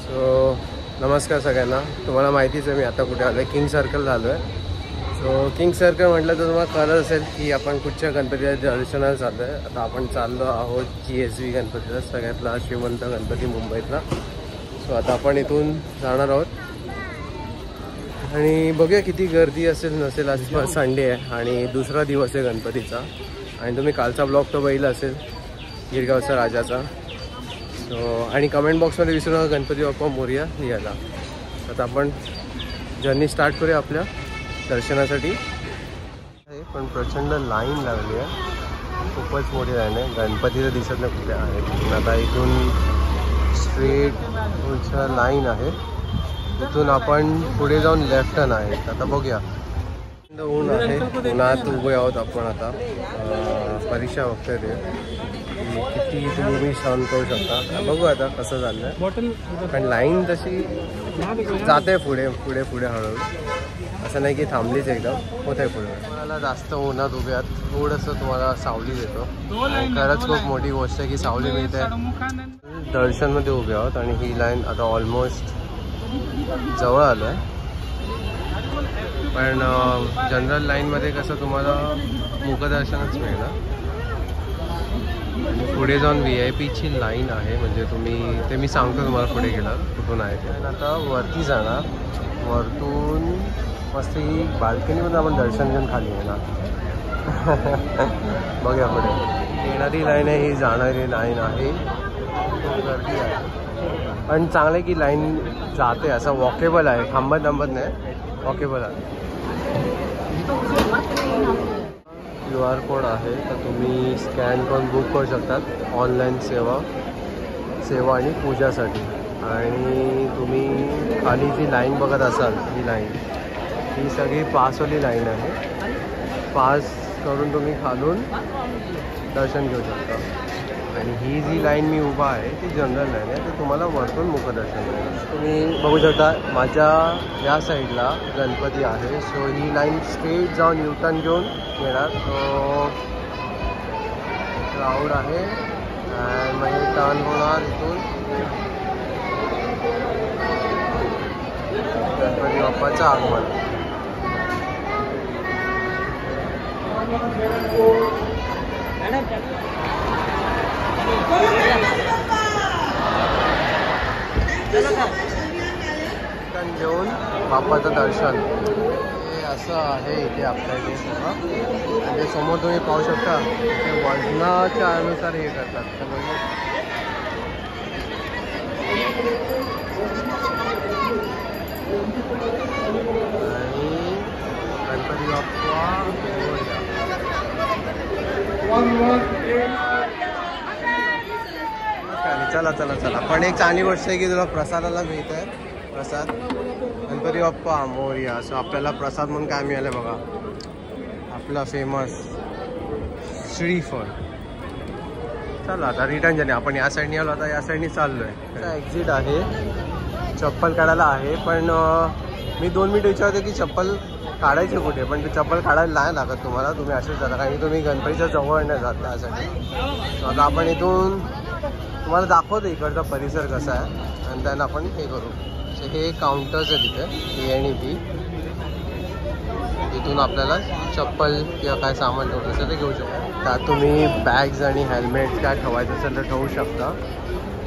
So नमस्कार सगळ्यांना. तुम्हाला माहितीच आहे मी आता कुठे आलो आहे, किंग सर्कल झालो आहे. सो किंग सर्कल म्हटलं तर तुम्हाला कळत असेल की आपण कुठच्या गणपतीच्या दर्शनाला चाललो आहे. आता आपण चाललो आहोत GSV गणपतीला, सगळ्यातला श्रीमंत गणपती मुंबईतला. सो आता आपण इथून जाणार आहोत आणि बघूया किती गर्दी असेल नसेल. आज संडे आहे आणि दुसरा दिवस आहे गणपतीचा. आणि तुम्ही कालचा ब्लॉग तो बघितला असेल गिरगावचा राजाचा. सो आणि कमेंट बॉक्समध्ये विसरू नका गणपती बाप्पा मोरया लिहायला. आता आपण जर्नी स्टार्ट करूया आपल्या दर्शनासाठी. पण प्रचंड लाईन लागली आहे, खूपच मोठी लाईन आहे. गणपतीला दिसत नाही कुठे आहे. आता इथून स्ट्रेट पुढच्या लाईन आहे, इथून आपण पुढे जाऊन लेफ्ट टर्न आहे. आता बघूया. ऊन आहे, उन्हात उभे आहोत आपण. आता परीक्षा बघतोय ते किती तुम्ही सहन करू शकता. बघू आता कसं चाललंय. पण लाईन तशी जाते पुढे पुढे पुढे हळूहळू, असं नाही की थांबलीच एकदम, होत आहे पुढे. मला जास्त उन्हात उभे आहात, थोडंसं तुम्हाला सावली देतो. खरंच खूप मोठी गोष्ट आहे की सावली मिळते. दर्शनमध्ये उभे आहोत आणि ही लाईन आता ऑलमोस्ट जवळ आलो आहे. पण जनरल लाईनमध्ये कसं तुम्हाला मुखदर्शनच मिळणार. पुढे जाऊन VIP ची लाईन आहे, म्हणजे तुम्ही ते मी सांगतो तुम्हाला पुढे गेला कुठून आहे ते. आता वरती जाणार, वरतून मस्त ही बाल्कनीमध्ये आपण दर्शन घेऊन खाली येणार. बघूया पुढे येणारी लाईन आहे, ही जाणारी लाईन आहे. खूप गर्दी आहे पण चांगलं आहे की लाईन जाते, असं वॉकेबल आहे, थांबत नाही, वॉकेबल आहे. QR कोड आहे, तर तुम्ही स्कॅन करून बुक करू शकतात ऑनलाईन सेवा आणि पूजासाठी. आणि तुम्ही खाली जी लाईन बघत असाल, ही लाईन ही सगळी पासवाली लाईन आहे. पास करून तुम्ही खालून दर्शन घेऊ शकता. आणि ही जी लाईन मी उभा आहे ती जनरल लाईन आहे, तर तुम्हाला वरतून मुखदर्शन मिळेल. तुम्ही बघू शकता माझ्या या साईडला गणपती आहे. सो ही लाईन स्ट्रेट जाऊन U-टर्न घेऊन येणार. तो क्राऊड आहे आणि मग हे टर्न होणार इथून गणपती बाप्पाचं आगमन. घेऊन बाप्पाचं दर्शन हे असं आहे इथे आपल्या इथे सगळं. आणि समोर तुम्ही पाहू शकता ते वजनाच्या अनुसार हे करतात. आणि गणपती बाप्पा चला चला चला. पण एक चांगली गोष्ट आहे की तुला प्रसादाला मिळत आहे. प्रसाद गणपती बाप्पा मोरया. असं आपल्याला प्रसाद म्हणून काय मिळालं बघा, आपला फेमस श्रीफळ. चला आता रिटर्न झाले. आपण या साईडने आलो, आता या साईडने चाललो आहे. एक्झिट आहे, चप्पल काढायला आहे. पण मी 2 मिनिट विचारते की चप्पल काढायची कुठे, पण ते चप्पल काढायला नाही लागत तुम्हाला. तुम्ही असेच जाता कारण की तुम्ही गणपतीच्या जवळ नाही जात त्यासाठी. आता आपण इथून तुम्हाला दाखवतो इकडचा परिसर कसा आहे आणि त्यांना आपण हे करू. हे काउंटर्स आहे तिथे A आणि B. इथून आपल्याला चप्पल किंवा काय सामान ठेवलं असेल ते घेऊ शकतो. त्यात तुम्ही बॅग्स आणि हेल्मेट काय ठेवायचं असेल तर ठेवू शकता.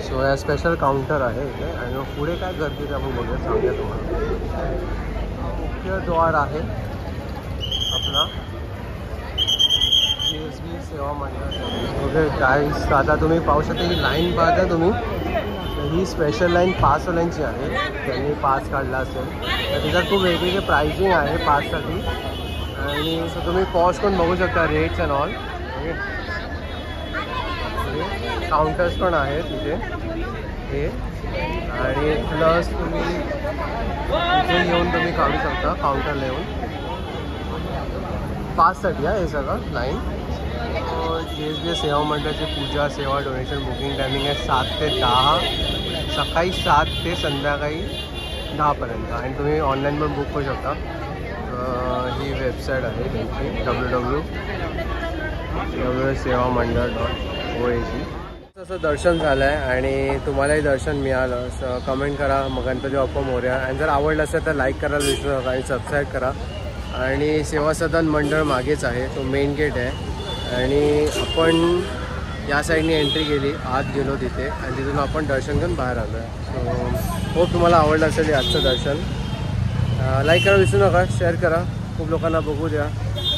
सो या स्पेशल काउंटर आहे इथे. आणि मग पुढे काय गर्दी ते आपण बघूया, सांगूया तुम्हाला. मुख्य द्वार आहे आपला GSV सेवा मंडळ. ओके गाईस, आता तुम्ही पाहू शकता ही लाईन पाहता तुम्ही. ही स्पेशल लाईन पासवाल्यांची आहे. त्यांनी पास काढला असेल तर तिच्यात खूप वेगवेगळे प्राइसिंग आहे पाससाठी. आणि सो तुम्ही पॉज करून बघू शकता rates and all. Okay counters पण आहेत तिथे हे. आणि प्लस तुम्ही इथे येऊन तुम्ही काढू शकता काउंटरला येऊन पाससाठी. हे सगळं लाईन. GSV सेवा मंडळाची पूजा सेवा डोनेशन बुकिंग टायमिंग आहे 7 ते 10, सकाळी 7 ते संध्याकाळी 10पर्यंत. आणि तुम्ही ऑनलाईन पण बुक करू शकता. ही वेबसाईट आहे त्यांची www.सेवामंडळ.org. असं दर्शन झालं आहे आणि तुम्हालाही दर्शन मिळालं असं कमेंट करा. मग गणपती बाप्पा मोरया. आणि जर आवडलं असेल तर लाईक करायला विसरू नका आणि सबस्क्राईब करा. आणि सेवा सदन मंडळ मागेच आहे, तो मेन गेट आहे आणि आपण या साईडने एंट्री केली, आत गेलो तिथे आणि तिथून आपण दर्शन घेऊन बाहेर आलो आहे. सो होप तुम्हाला आवडलं असेल आजचं दर्शन. लाईक करायला विसरू नका, शेअर करा, खूप लोकांना बघू द्या.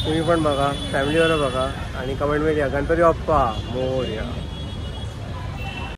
तुम्ही पण बघा, फॅमिलीवर बघा आणि कमेंटमध्ये या गणपती बाप्पा मोरया.